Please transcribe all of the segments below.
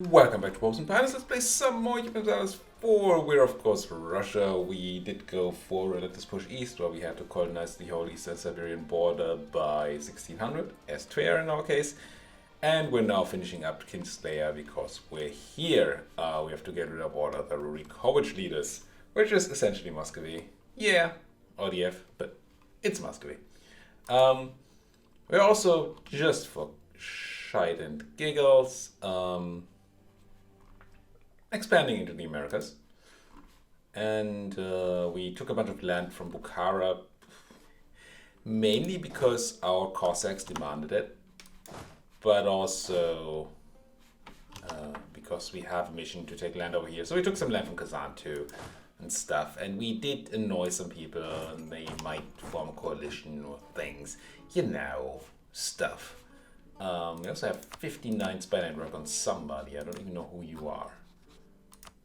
Welcome back to Pops and Pirates. Let's play some more Europa Universalis IV. We're of course Russia. We did go for Relentless Push East, where we had to colonize the whole Eastern Siberian border by 1600, as Tver in our case. And we're now finishing up Kinslayer because we're here. We have to get rid of all other Rurikovich leaders, which is essentially Muscovy. Yeah, ODF, but it's Muscovy. We're also, just for shite and giggles, expanding into the Americas. And we took a bunch of land from Bukhara, mainly because our Cossacks demanded it, but also because we have a mission to take land over here. So we took some land from Kazan too and stuff, and we did annoy some people, and they might form a coalition or things, you know, stuff. We also have 59 spy network on somebody. I don't even know who you are.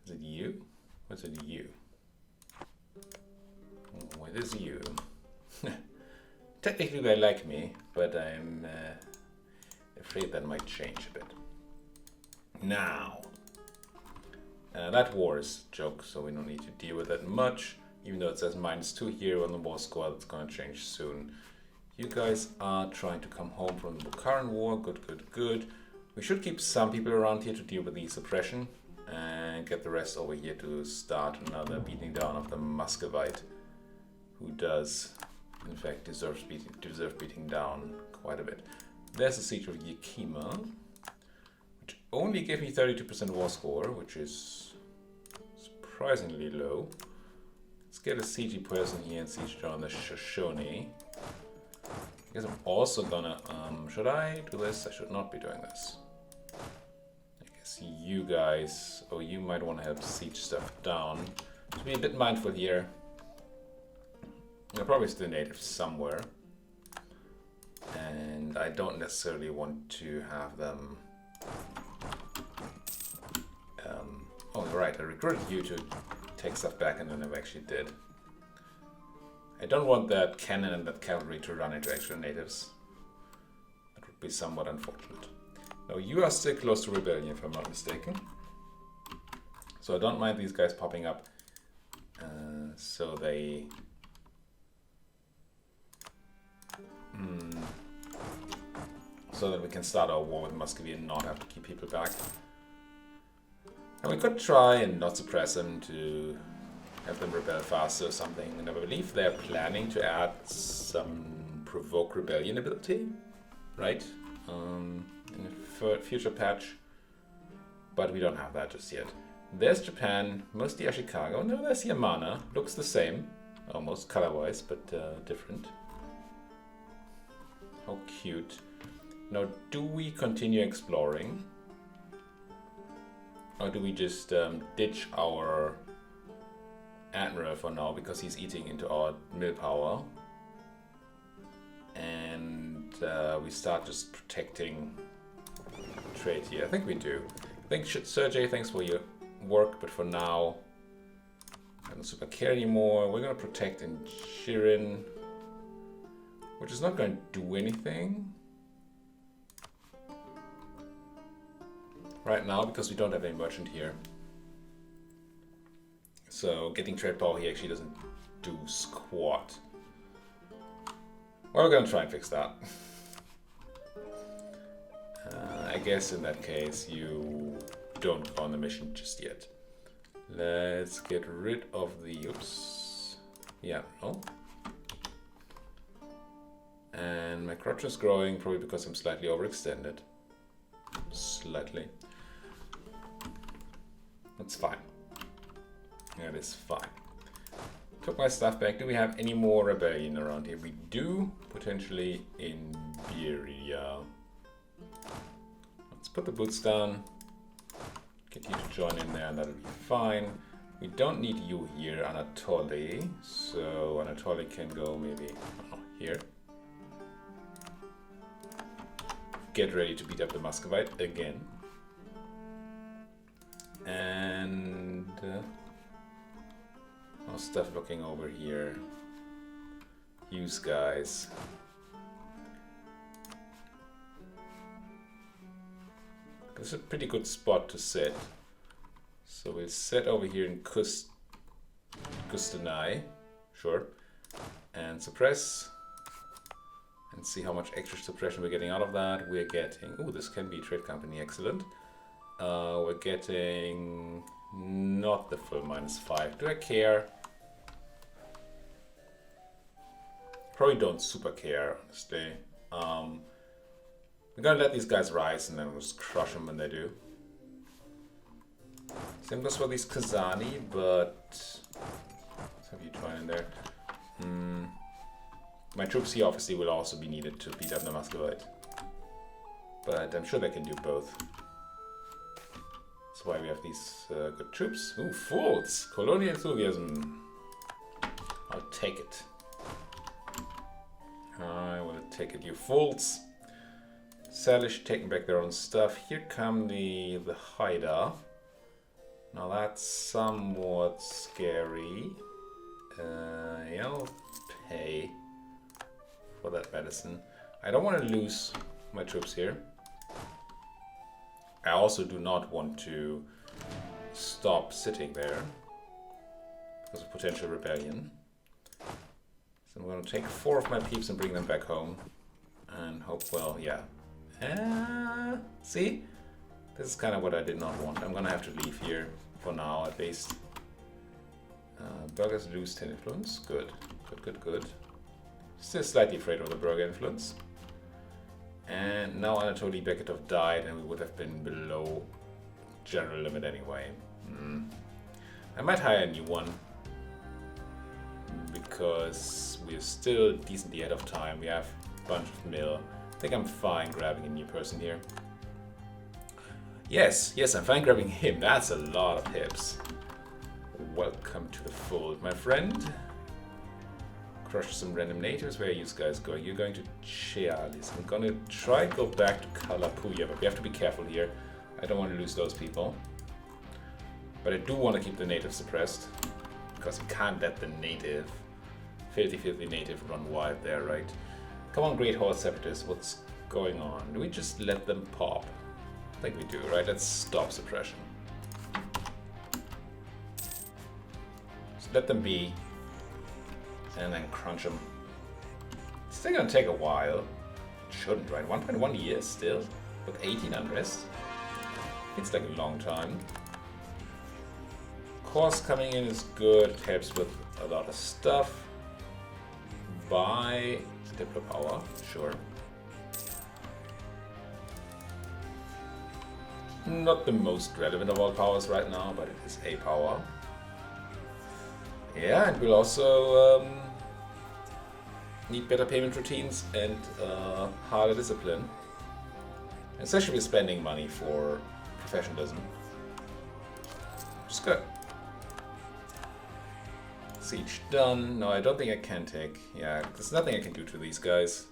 Is it you? What's it you? Oh, it is you. Technically they like me, but I'm afraid that might change a bit. Now, that war is a joke, so we don't need to deal with that much. Even though it says -2 here on the war squad, it's gonna change soon. You guys are trying to come home from the Bukharan war. Good, good, good. We should keep some people around here to deal with the suppression and get the rest over here to start another beating down of the Muscovite, who does, in fact, deserve beating down quite a bit. There's the siege of Yakima, which only gave me 32% war score, which is surprisingly low. Let's get a siege person here and siege down the Shoshone. I guess I'm also gonna, should I do this? I should not be doing this. I guess you guys, you might want to help siege stuff down. To be a bit mindful here. They're probably still native somewhere. And I don't necessarily want to have them... oh, right, I recruited you to take stuff back and I never actually did. I don't want that cannon and that cavalry to run into extra natives. That would be somewhat unfortunate. Now you are still close to rebellion if I'm not mistaken. So I don't mind these guys popping up. So they... so that we can start our war with Muscovy and not have to keep people back. And we could try and not suppress them to have them rebel faster or something. And I believe they're planning to add some provoke rebellion ability, right? In a future patch. But we don't have that just yet. There's Japan, mostly Ashikaga. No, there's Yamana. Looks the same, almost color-wise, but different. How cute. Now, do we continue exploring? Or do we just ditch our admiral for now because he's eating into our mill power, and we start just protecting trade here? I think we do. I think Sergey, thanks for your work, but for now I don't super care anymore. We're gonna protect in Shirin, which is not going to do anything right now because we don't have any merchant here. So getting trade power here actually doesn't do squat. Well, we're gonna try and fix that. I guess in that case you don't go on the mission just yet. Let's get rid of the, oops, yeah, no. And my crotch is growing probably because I'm slightly overextended. Slightly. That's fine. That is fine. Took my stuff back. Do we have any more rebellion around here? We do, potentially in Beria. Let's put the boots down. Get you to join in there and that'll be fine. We don't need you here, Anatoly. So Anatoly can go maybe here. Get ready to beat up the Muscovite again. And... how's stuff looking over here? Use guys. This is a pretty good spot to sit. So we'll sit over here in Kustanai. Sure. And suppress. And see how much extra suppression we're getting out of that. We're getting... Ooh, this can be a trade company. Excellent. We're getting... Not the full -5. Do I care? Probably don't super care, honestly. We're gonna let these guys rise and then we'll just crush them when they do. Same goes for these Kazani, but... Let's have you join in there. My troops here obviously will also be needed to beat up the Muscovite. But I'm sure they can do both. That's why we have these good troops. Ooh, fools! Colonial enthusiasm. I'll take it. I will take it, you fools. Salish taking back their own stuff. Here come the Haida. Now that's somewhat scary. I'll pay for that medicine. I don't want to lose my troops here. I also do not want to stop sitting there because of potential rebellion. So I'm going to take 4 of my peeps and bring them back home and hope, well, yeah. See? This is kind of what I did not want. I'm going to have to leave here for now, at least. Burghers lose 10 influence. Good. Good. Still slightly afraid of the Burgher influence. And now Anatoly Beketov died and we would have been below general limit anyway. I might hire a new one. Because we're still decently ahead of time. We have a bunch of mill. I think I'm fine grabbing a new person here. Yes, I'm fine grabbing him. That's a lot of hips. Welcome to the fold, my friend. Crush some random natives. Where are you guys going? You're going to Chialis. I'm gonna try to go back to Kalapuya, but we have to be careful here. I don't want to lose those people. But I do want to keep the natives suppressed. Because we can't let the native, filthy native run wild there, right? Come on, Great Horde Separatists, what's going on? Do we just let them pop? I think we do, right? Let's stop suppression. Just let them be. And then crunch them. It's still gonna take a while. It shouldn't, right? 1.1 years still? With 18 unrest? It's like a long time. Course coming in is good. It helps with a lot of stuff. Buy Diplo power, sure. Not the most relevant of all powers right now, but it is a power. Yeah, and we'll also need better payment routines and harder discipline. Especially with spending money for professionalism. Which is good. Siege done. No, I don't think I can take. Yeah, there's nothing I can do to these guys.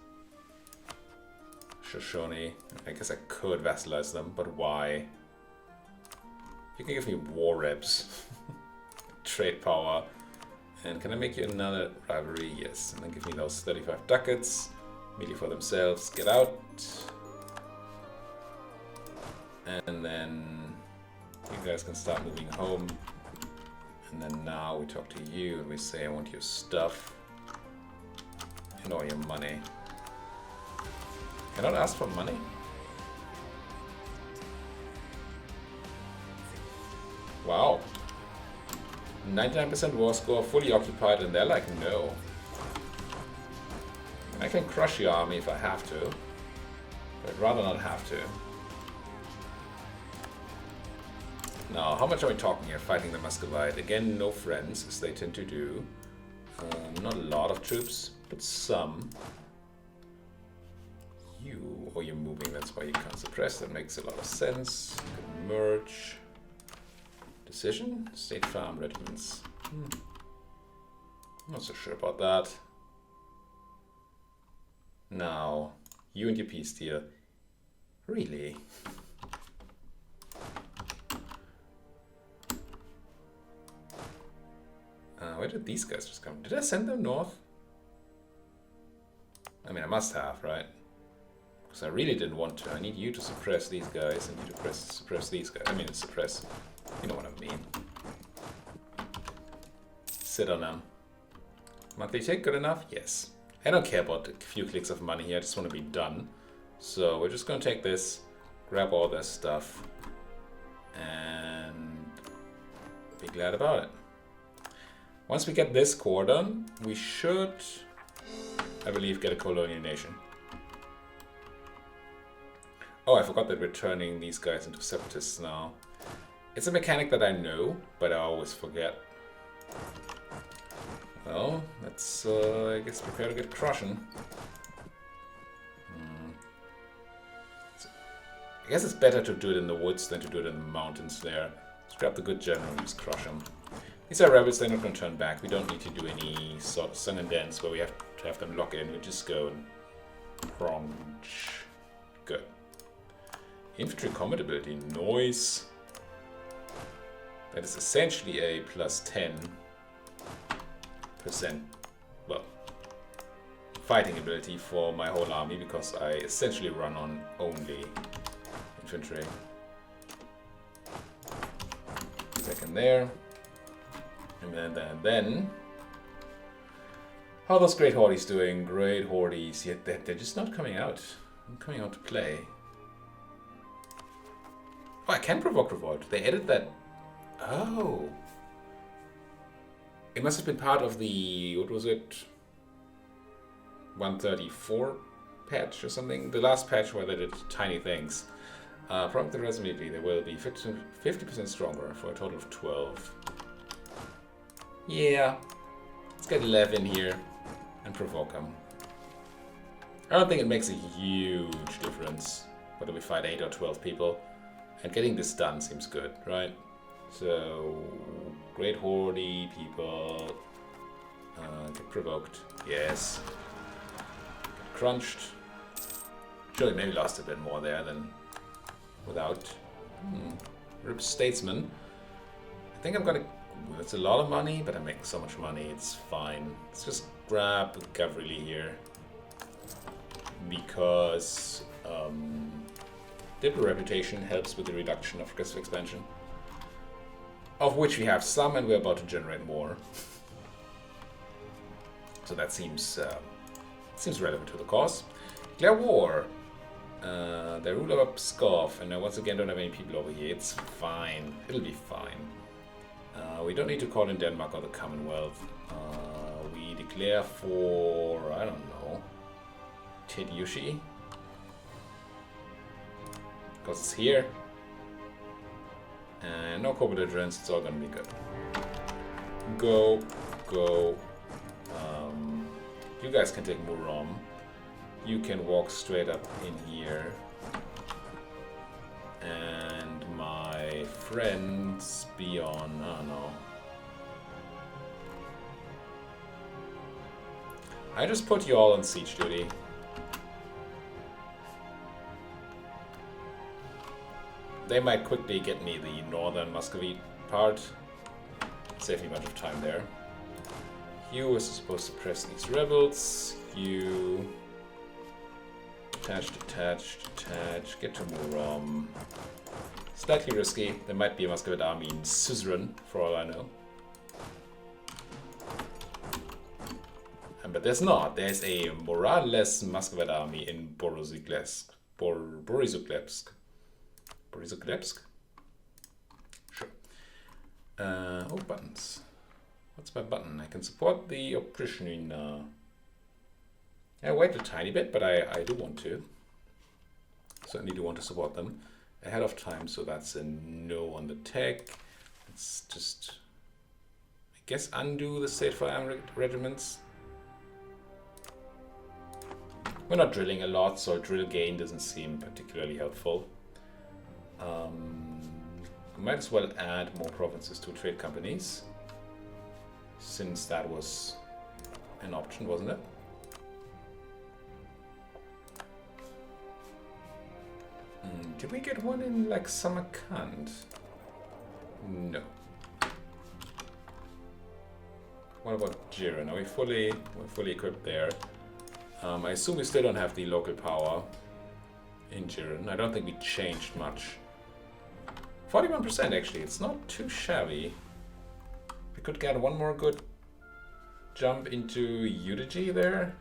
Shoshone. I guess I could vassalize them, but why? You can give me war reps. Trade power. And can I make you another rivalry? Yes. And then give me those 35 ducats. Immediately for themselves. Get out. And then you guys can start moving home. And then now we talk to you and we say, I want your stuff and all your money. Cannot ask for money? Wow. 99% war score, fully occupied, and they're like, no. I can crush your army if I have to, but I'd rather not have to. Now, how much are we talking here? Fighting the Muscovite. Again, no friends, as they tend to do. Not a lot of troops, but some. You're moving, that's why you can't suppress. That makes a lot of sense. You can merge. Decision? State farm regiments. Not so sure about that. Now, you and your peace deal. Really? Where did these guys just come? Did I send them north? I mean, I must have, right? Because I really didn't want to. I need you to suppress these guys and you to suppress these guys. I mean, suppress. You know what I mean. Sit on them. Monthly take, good enough? Yes. I don't care about a few clicks of money here. I just want to be done. So we're just going to take this, grab all this stuff, and be glad about it. Once we get this core done, we should, I believe, get a colonial nation. Oh, I forgot that we're turning these guys into separatists now. It's a mechanic that I know, but I always forget. Well, let's, I guess, prepare to get crushing. So, I guess it's better to do it in the woods than to do it in the mountains there. Let's grab the good general and just crush them. These are rebels, they're not going to turn back. We don't need to do any sort of song and dance where we have to have them lock in. We just go and crunch. Good. Infantry combat ability, noise. That is essentially a plus 10%, well, fighting ability for my whole army because I essentially run on only infantry. Second there. And then how are those Great Hordes doing? Great Hordes, yet they're just not coming out. Not coming out to play. Oh, I can provoke revolt. They added that. Oh. It must have been part of the, what was it? 134 patch or something? The last patch where they did tiny things. Prompt the rest immediately. They will be 50% stronger for a total of 12. Yeah. Let's get 11 here and provoke them. I don't think it makes a huge difference whether we fight 8 or 12 people. And getting this done seems good, right? So, Great Horde people get provoked. Yes. Get crunched. Surely maybe lost a bit more there than without. Rip Statesman. I think I'm gonna. That's a lot of money, but I'm making so much money, it's fine. Let's just grab Cavalry here. Because Diplo reputation helps with the reduction of progressive expansion. Of which we have some, and we're about to generate more. So that seems relevant to the cause. Declare war. The ruler of Muscovy, and I once again don't have any people over here. It's fine. It'll be fine. We don't need to call in Denmark or the Commonwealth. We declare for, I don't know, Tidyushi. Because it's here. And no corporate adherence, it's all gonna be good. Go. You guys can take Murom. You can walk straight up in here. And my friends beyond, I don't know. I just put you all on siege duty. They might quickly get me the northern Muscovy part. Save me a bunch of time there. You is supposed to press these rebels. You attach, get to Murom. Slightly risky. There might be a Muscovite army in Suzerain, for all I know. But there's not. There's a morale-less Muscovite army in Borisovlebsk. Borisovlebsk? Sure. Oh, buttons. What's my button? I can support the oppression. I wait a tiny bit, but I do want to. Certainly do want to support them ahead of time, so that's a no on the tech. Let's just, I guess, undo the state fire regiments. We're not drilling a lot, so drill gain doesn't seem particularly helpful. We might as well add more provinces to trade companies, since that was an option, wasn't it? Did we get one in like Samarkand? No. What about Jiran? Are we're fully equipped there? I assume we still don't have the local power. in Jiren. I don't think we changed much. 41% actually, it's not too shabby. We could get one more good jump into Eulogy there.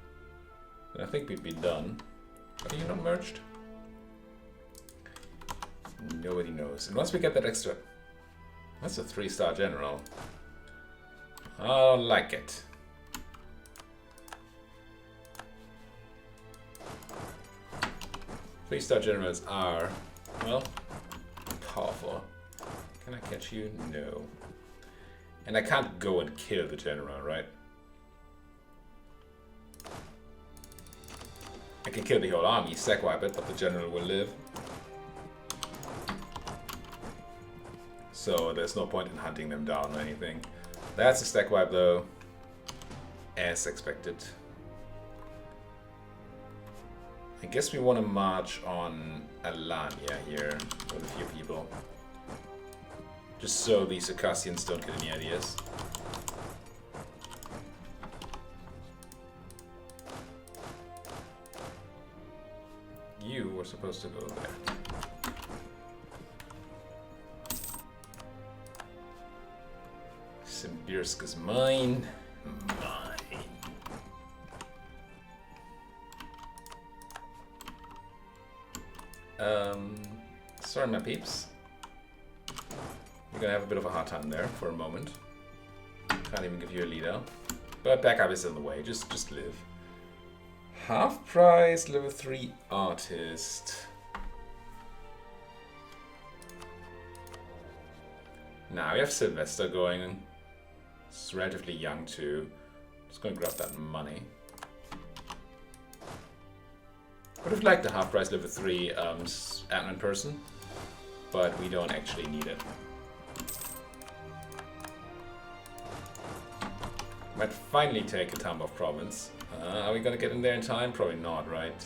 I think we'd be done. Are you not merged? Nobody knows. And once we get that extra... That's a 3-star general. I like it. Three-star generals are, well, powerful. Can I catch you? No. And I can't go and kill the general, right? I can kill the whole army, sack wipe it, but the general will live. So there's no point in hunting them down or anything. That's a stack wipe though, as expected. I guess we want to march on Alania here with a few people. Just so the Circassians don't get any ideas. You were supposed to go there. Simbirsk is mine. Sorry, my peeps. You're gonna have a bit of a hard time there for a moment. Can't even give you a leader. But backup is in the way, just live. Half price, level 3 artist. Now we have Sylvester going. It's relatively young too. Just gonna grab that money. Would have liked a half price level 3 admin person, but we don't actually need it. Might finally take a Tambov province. Are we gonna get in there in time? Probably not, right?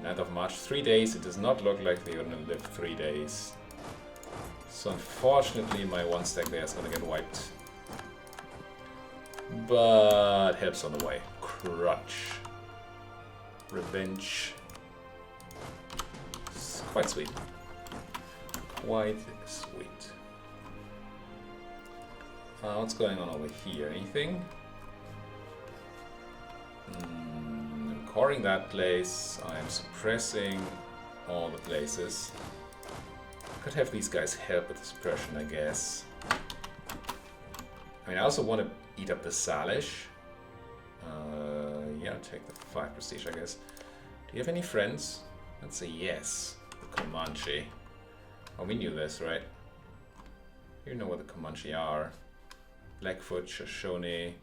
9th of March, 3 days. It does not look like they're gonna live 3 days. So unfortunately my one stack there is gonna get wiped. But help's on the way. Crunch. Revenge. It's quite sweet. Quite sweet. What's going on over here? Anything? I'm coring that place. I'm suppressing all the places. Could have these guys help with the suppression, I guess. I mean, I also want to eat up the Salish. Yeah, take the 5 prestige, I guess. Do you have any friends? Let's say yes. The Comanche. Oh, we knew this, right? You know what the Comanche are. Blackfoot, Shoshone.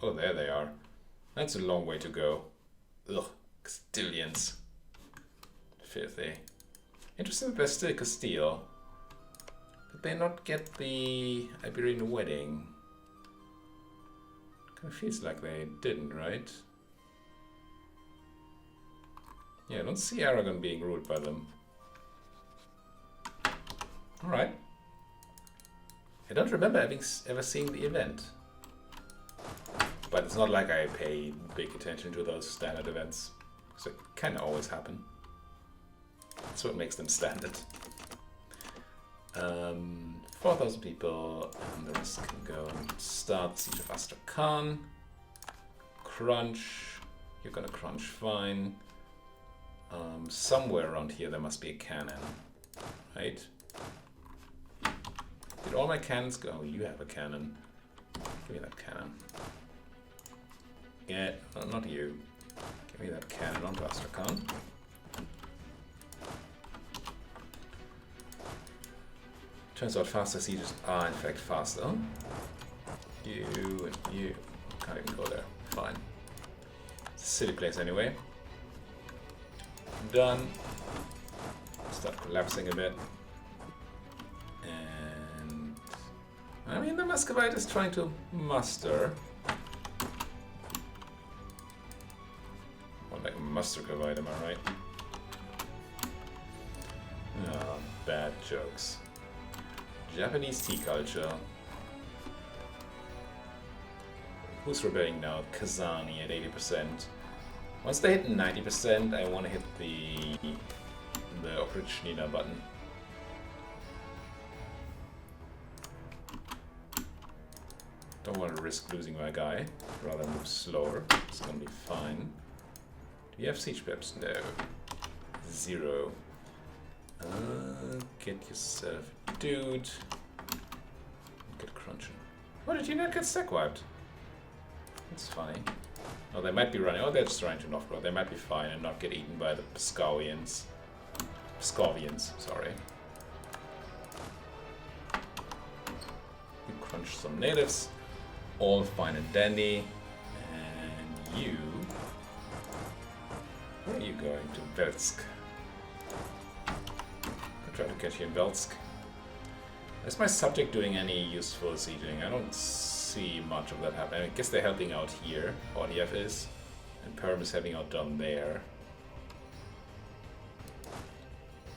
Oh, there they are. That's a long way to go. Ugh, Castilians. Filthy. Interesting that they're still Castile. Did they not get the Iberian wedding? Kind of feels like they didn't, right? Yeah, I don't see Aragon being ruled by them. Alright. I don't remember ever seeing the event. But it's not like I pay big attention to those standard events. So they kind of always happen. That's what makes them standard. 4,000 people, and the rest can go and start Siege of Astrakhan. Crunch. You're gonna crunch fine. Somewhere around here there must be a cannon. Right? Did all my cannons go? Oh, you have a cannon. Give me that cannon. Yeah, not you. Give me that cannon onto Astrakhan. Turns out faster sieges are in fact faster. You and you. Can't even go there. Fine. It's a silly place anyway. Done. Start collapsing a bit. And I mean the Muscovite is trying to muster. Or like Muscovite, am I right? Oh, bad jokes. Japanese tea culture. Who's rebelling now? Kazani at 80%. Once they hit 90%, I want to hit the Oprichnina button. Don't want to risk losing my guy. Rather move slower. It's gonna be fine. Do you have siege pips? No. 0. Get yourself a dude. Get crunching. Why did you not get stack wiped? That's funny. Oh, they might be running. Oh, they're just running to Novgorod. They might be fine and not get eaten by the Muscovians. Sorry. We crunch some natives. All fine and dandy. And you... Where are you going? To Velsk. I'll try to catch you in Velsk. Is my subject doing any useful sieging? I don't see much of that happening. I guess they're helping out here. Orniev is. And Perm is helping out down there.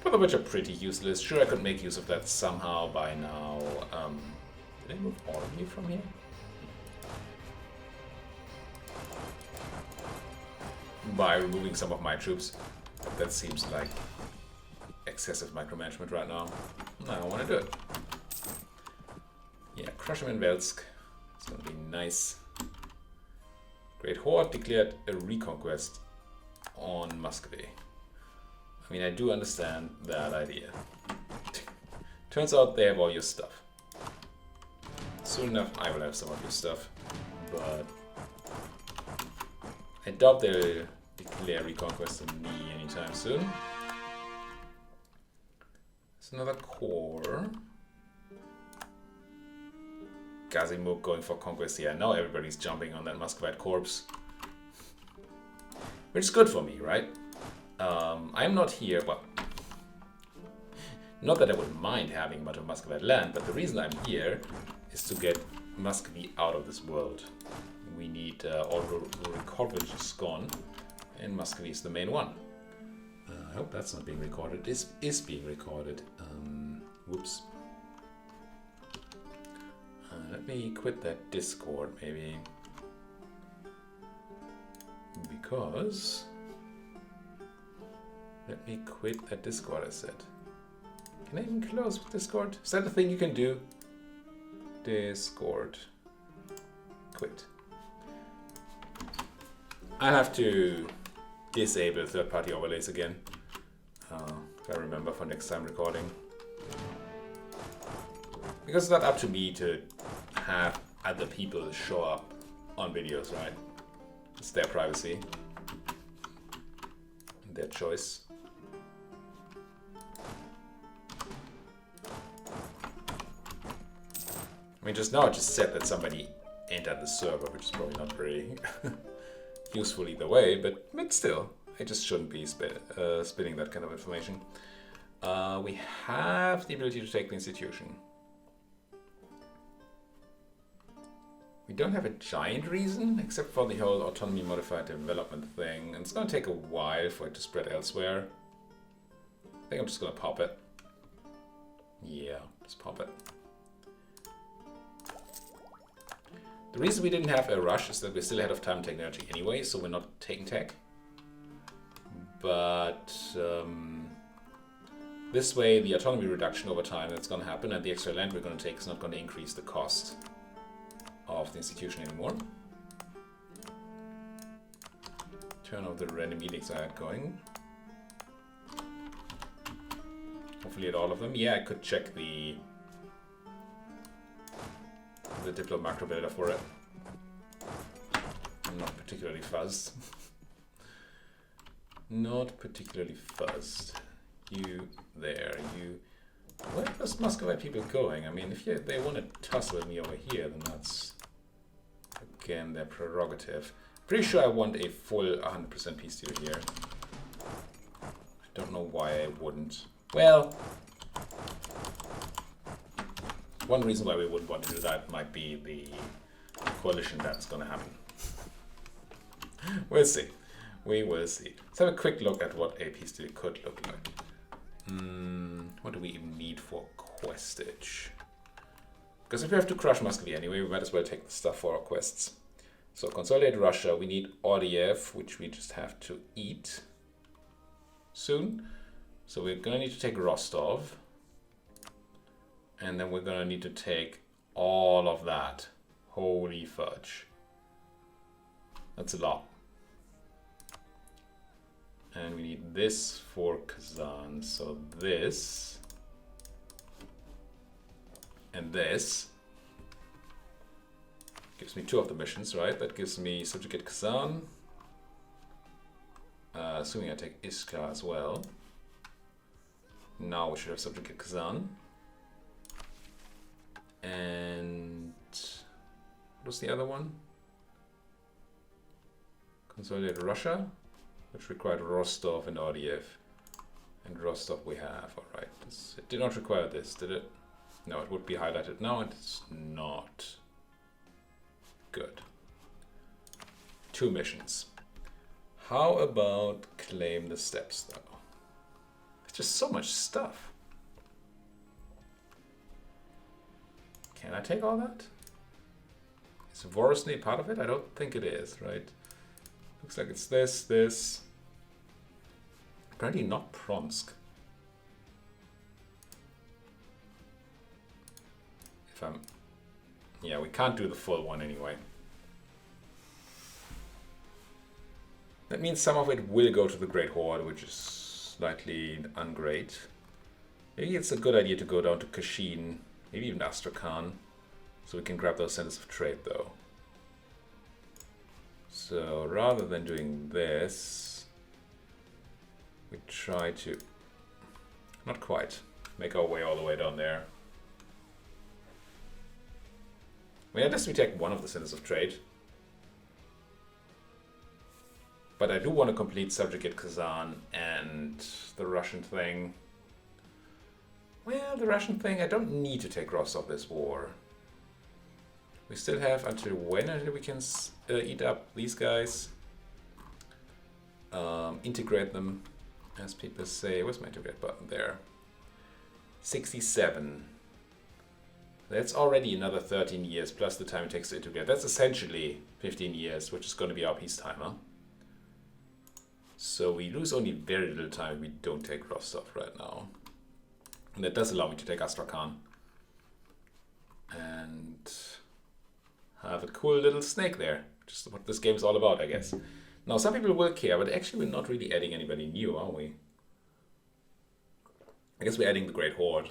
Both of which are pretty useless. Sure, I could make use of that somehow by now. Did I move all of you from here? By removing some of my troops. But that seems like excessive micromanagement right now. I don't want to do it. Yeah, crush him in Velsk. It's gonna be nice. Great Horde declared a reconquest on Muscovy. I mean, I do understand that idea. Turns out they have all your stuff. Soon enough, I will have some of your stuff. But I doubt they'll declare reconquest on me anytime soon. There's another core. Gazimuk going for conquest here. Now everybody's jumping on that Muscovite corpse. Which is good for me, right? I'm not here, well, not that I wouldn't mind having much of Muscovite land, but the reason I'm here is to get Muscovy out of this world. We need all rural coverage is gone, and Muscovy is the main one. I hope that's not being recorded. It is being recorded. Whoops. Let me quit that Discord, maybe. Because... Let me quit that Discord, I said. Can I even close Discord? Is that the thing you can do? Discord. Quit. I have to disable third-party overlays again. If I remember for next time recording. Because it's not up to me to have other people show up on videos, right? It's their privacy. Their choice. I mean, just now I just said that somebody entered the server, which is probably not very useful either way, but still, I just shouldn't be spinning that kind of information. We have the ability to take the institution. We don't have a giant reason, except for the whole autonomy modified development thing, and it's going to take a while for it to spread elsewhere. I think I'm just going to pop it. Yeah, just pop it. The reason we didn't have a rush is that we're still ahead of time technology anyway, so we're not taking tech. But this way, the autonomy reduction over time that's going to happen, and the extra land we're going to take is not going to increase the cost of the institution anymore. Turn off the random edicts I had going. Hopefully at all of them. Yeah, I could check the Diplo macro builder for it. I'm not particularly fuzzed. Not particularly fuzzed. You there, you... Where are those Muscovite people going? I mean, if they want to tussle with me over here, then that's, again, their prerogative. Pretty sure I want a full 100% peace deal here. I don't know why I wouldn't. Well, one reason why we wouldn't want to do that might be the coalition that's going to happen. We'll see. We will see. Let's have a quick look at what a peace deal could look like. What do we even need for questage? Because if we have to crush Muscovy anyway, we might as well take the stuff for our quests. So consolidate Russia, we need ODF, which we just have to eat soon. So we're gonna need to take Rostov. And then we're gonna need to take all of that. Holy fudge. That's a lot. And we need this for Kazan. So this and this gives me 2 of the missions, right? That gives me subjugate Kazan. Assuming I take Iskra as well. Now we should have subjugate Kazan. And what was the other one? Consolidate Russia, which required Rostov and RDF. And Rostov we have, alright. It did not require this, did it? No, it would be highlighted now, and it's not. Good. 2 missions. How about claim the steppes, though? It's just so much stuff. Can I take all that? Is Vorosny part of it? I don't think it is, right? Looks like it's this. Apparently not Pronsk. Yeah, we can't do the full one anyway. That means some of it will go to the Great Horde, which is slightly ungreat. Maybe it's a good idea to go down to Kashin, maybe even Astrakhan, so we can grab those centers of trade though. So rather than doing this, we try to, not quite, make our way all the way down there. I mean, unless we take one of the centers of trade. But I do want to complete Subjugate Kazan and the Russian thing. Well, the Russian thing, I don't need to take Rostov this war. We still have until when until we can eat up these guys. Integrate them, as people say. Where's my integrate button? There. 67. That's already another 13 years plus the time it takes to integrate. That's essentially 15 years, which is going to be our peace timer. So we lose only very little time if we don't take Rostov right now. And that does allow me to take Astrakhan. And have a cool little snake there. Just what this game's all about, I guess. Now, some people will care, but actually we're not really adding anybody new, are we? I guess we're adding the Great Horde.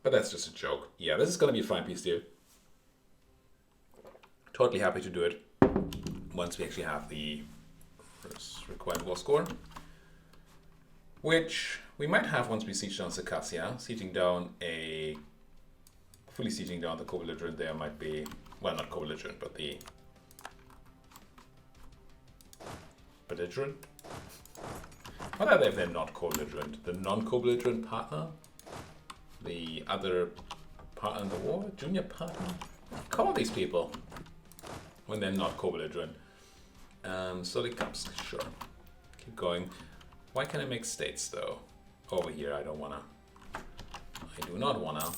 But that's just a joke. Yeah, this is going to be a fine peace deal. Totally happy to do it once we actually have the first required war score. Which we might have once we siege down Circassia. Fully sieging down the co-belligerent there might be, well, not co-belligerent, but the belligerent? What are they if they're not co-belligerent? The non-co-belligerent partner? The other partner in the war? Junior partner? Call these people when they're not co-belligerent. Solikamsk, sure. Keep going. Why can't I make states though? Over here, I don't wanna. I do not wanna.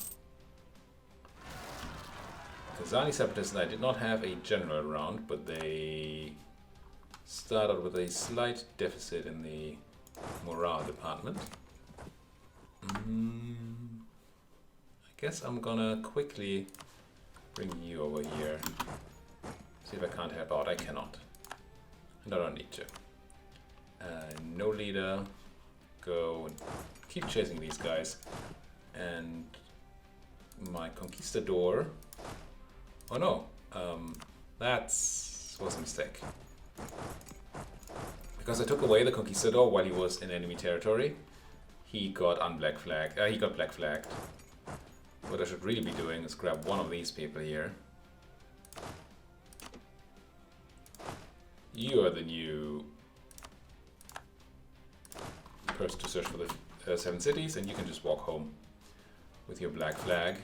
Kazani Separatists and I did not have a general round, but they started with a slight deficit in the morale department. I guess I'm gonna quickly bring you over here. See if I can't help out. I cannot. And I don't need to. No leader. Go and keep chasing these guys. And my conquistador. Oh no. That was a mistake. Because I took away the conquistador while he was in enemy territory, he got black flagged. What I should really be doing is grab one of these people here. You are the new person to search for the 7 cities, and you can just walk home with your black flag.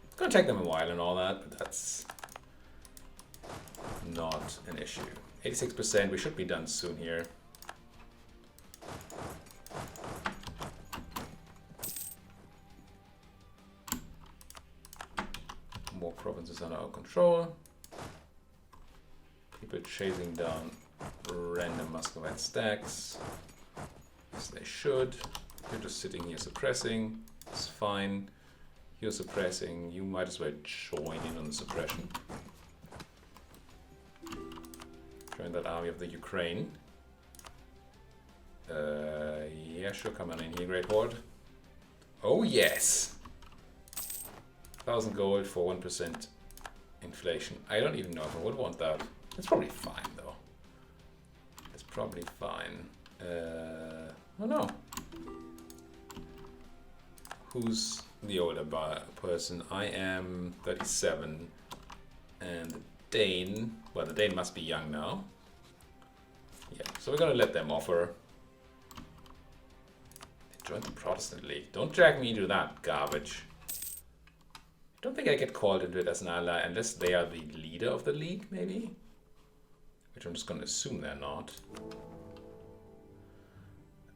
It's gonna take them a while and all that, but that's not an issue. 86%, we should be done soon here. more provinces under our control. People chasing down random Muscovite stacks. As they should. You're just sitting here suppressing. It's fine. You're suppressing. You might as well join in on the suppression. Join that army of the Ukraine. Yeah, sure, come on in here, Great Horde. Oh yes! 1,000 gold for 1% inflation. I don't even know if I would want that. It's probably fine though. It's probably fine. Oh no. Who's the older person? I am 37. And the Dane, well, the Dane must be young now. Yeah, so we're gonna let them offer. They joined the Protestant League. Don't drag me into that garbage. I don't think I get called into it as an ally unless they are the leader of the league, maybe? Which I'm just gonna assume they're not.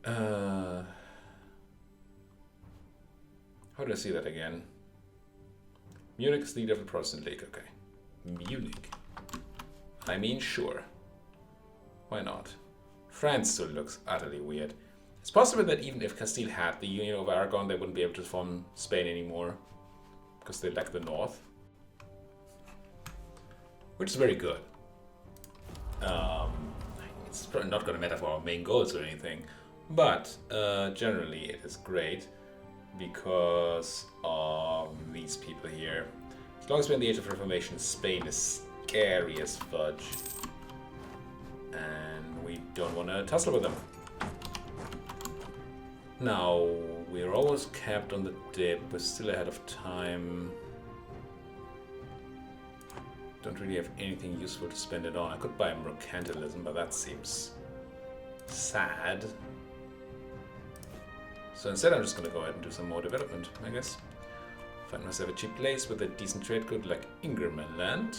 How do I see that again? Munich is leader of the Protestant League, okay. Munich. I mean, sure. Why not? France still looks utterly weird. It's possible that even if Castile had the Union of Aragon, they wouldn't be able to form Spain anymore. Because they lack the north. Which is very good. It's probably not going to matter for our main goals or anything. But generally it is great. Because of these people here. As long as we're in the Age of Reformation, Spain is scary as fudge. And we don't want to tussle with them. Now, we're always capped on the dip. We're still ahead of time. Don't really have anything useful to spend it on. I could buy mercantilism, but that seems sad. So instead I'm just going to go ahead and do some more development, I guess. Find myself a cheap place with a decent trade good like Ingerman land.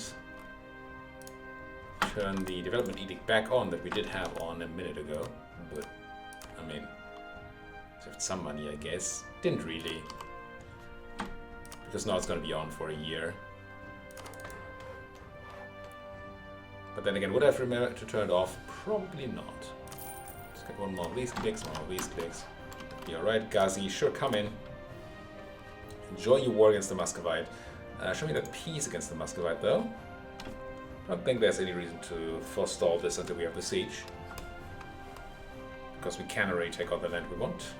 Turn the development edict back on that we did have on a minute ago. But, I mean, saved some money, I guess. Didn't really. Because now it's going to be on for a year. But then again, would I have remembered to turn it off? Probably not. Just get one more of these clicks, one more of these clicks. Be alright, Ghazi. Sure, come in. Enjoy your war against the Muscovite. Show me that peace against the Muscovite, though. I don't think there's any reason to forestall this until we have the siege. Because we can already take out the land we want.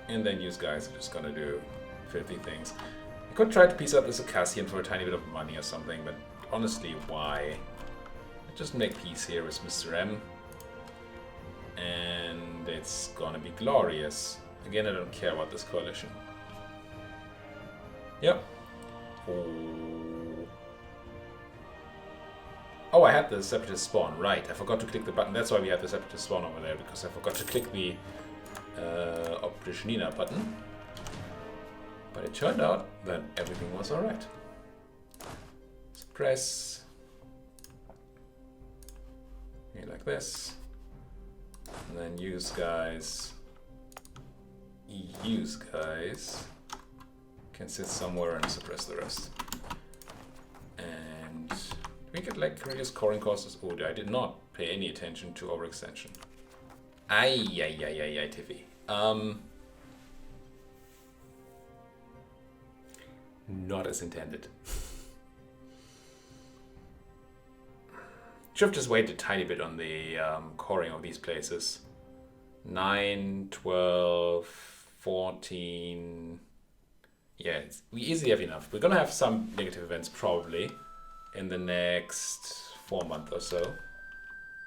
And then you guys are just gonna do filthy things. I could try to piece up the Circassian for a tiny bit of money or something, but honestly, why? Just make peace here with Mr. M. And it's gonna be glorious. Again, I don't care about this coalition. Yep. Oh, I had the Separatist spawn. Right, I forgot to click the button. That's why we had the Separatist spawn over there, because I forgot to click the Oprichnina button. But it turned out that everything was alright. Suppress. Okay, like this. And then use guys can sit somewhere and suppress the rest. And we get like reduce coring costs. Oh, I did not pay any attention to overextension. Ay, Tiffy. Not as intended. Should have just waited a tiny bit on the coring of these places. 9, 12, 14. Yeah, we easily have enough. We're gonna have some negative events probably in the next 4 months or so.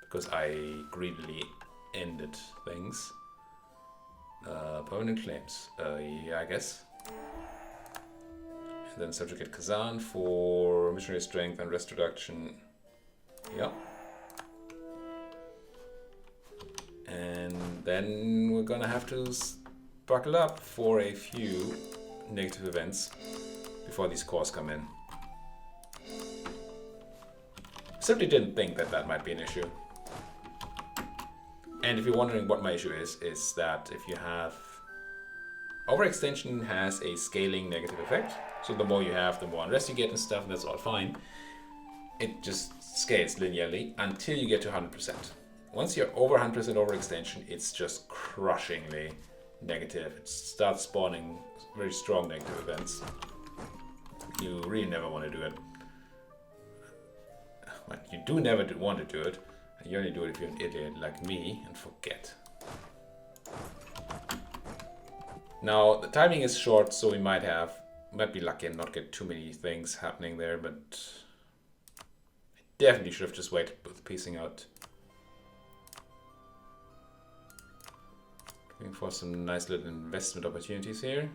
Because I greedily ended things. Permanent claims. Yeah, I guess. And then subjugate Kazan for missionary strength and rest reduction. Yep. And then we're gonna have to buckle up for a few negative events before these cores come in. Simply didn't think that that might be an issue. And if you're wondering what my issue is that if you have... Overextension has a scaling negative effect. So the more you have, the more unrest you get and stuff, and that's all fine. It just scales linearly until you get to 100%. Once you're over 100% overextension, it's just crushingly negative. It starts spawning very strong negative events. You really never want to do it. Well, you do never want to do it. You only do it if you're an idiot like me and forget. Now, the timing is short, so we might be lucky and not get too many things happening there, but I definitely should have just waited with piecing out. Looking for some nice little investment opportunities here,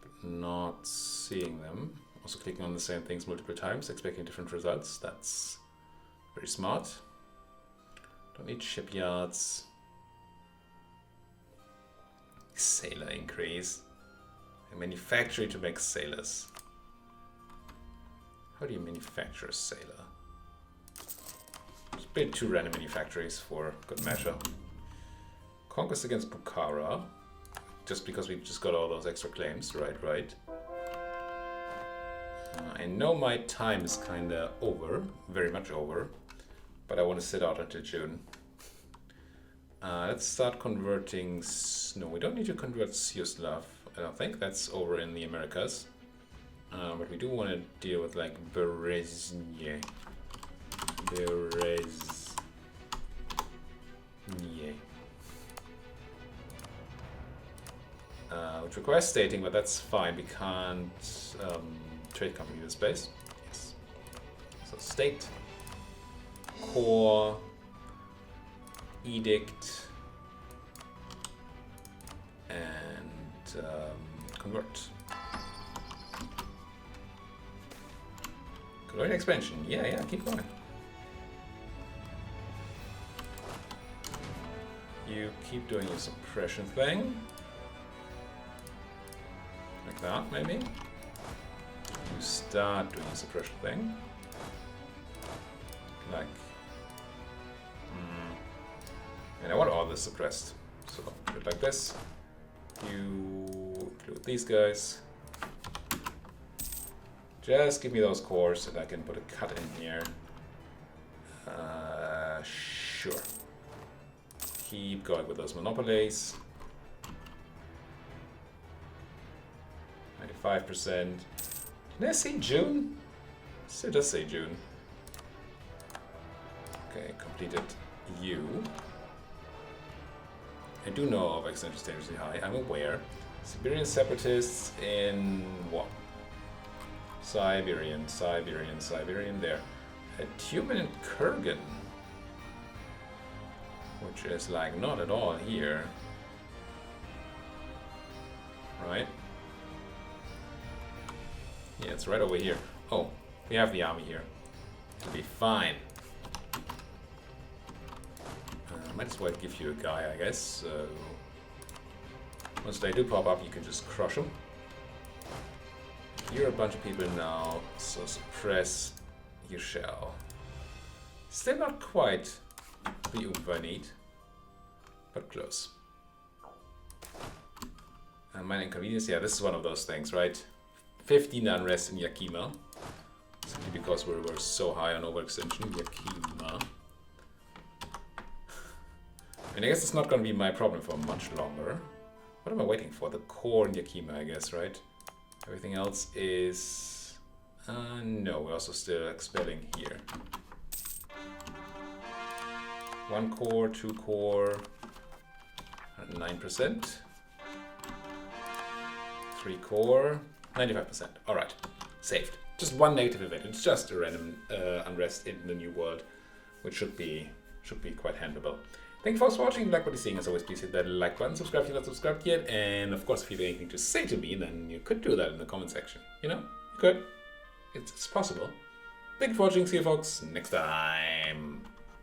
but not seeing them. Also clicking on the same things multiple times, expecting different results. That's very smart. Don't need shipyards. Sailor increase. A manufactory to make sailors. How do you manufacture a sailor? There's a bit too random manufactories for good measure. Conquest against Bukhara. Just because we just got all those extra claims. Right. I know my time is kinda over. Very much over. But I want to sit out until June. Let's start converting. No, we don't need to convert Yugoslav. I don't think that's over in the Americas. But we do want to deal with like Bereznie. Which requires stating, but that's fine. We can't trade company with space. Yes. So state, core, edict, and convert. Colonial expansion. Yeah, keep going. You keep doing your suppression thing. Like that, maybe. You start doing the suppression thing. Like. And I want all this suppressed. So, do it like this. You include these guys. Just give me those cores and I can put a cut in here. Sure. Keep going with those monopolies. 95%. Did I say June? Still does say June. Okay, completed you. I do know of extension is dangerously high, I'm aware. Siberian separatists in what? Siberian there. Tumen and Kurgan. Which is like not at all here. Right? Yeah, it's right over here. Oh, we have the army here. It'll be fine. Might as well give you a guy, I guess. So once they do pop up, you can just crush them. You're a bunch of people now, so suppress you shall. Still not quite the oomph I need, but close. And minor inconvenience, yeah, this is one of those things, right? 15 unrest in Yakima, simply because we were so high on overextension. Yakima. I guess it's not going to be my problem for much longer. What am I waiting for? The core in Yakima, I guess, right? Everything else is... no, we're also still expelling here. 1 core, 2 core, 109%. 3 core, 95%. Alright, saved. Just one negative event. It's just a random unrest in the new world, which should be quite handleable. Thank you for watching. If you like what you're seeing, as always, please hit that like button, subscribe if you're not subscribed yet, and of course, if you have anything to say to me, then you could do that in the comment section. You know, you could. It's possible. Thank you for watching. See you folks next time.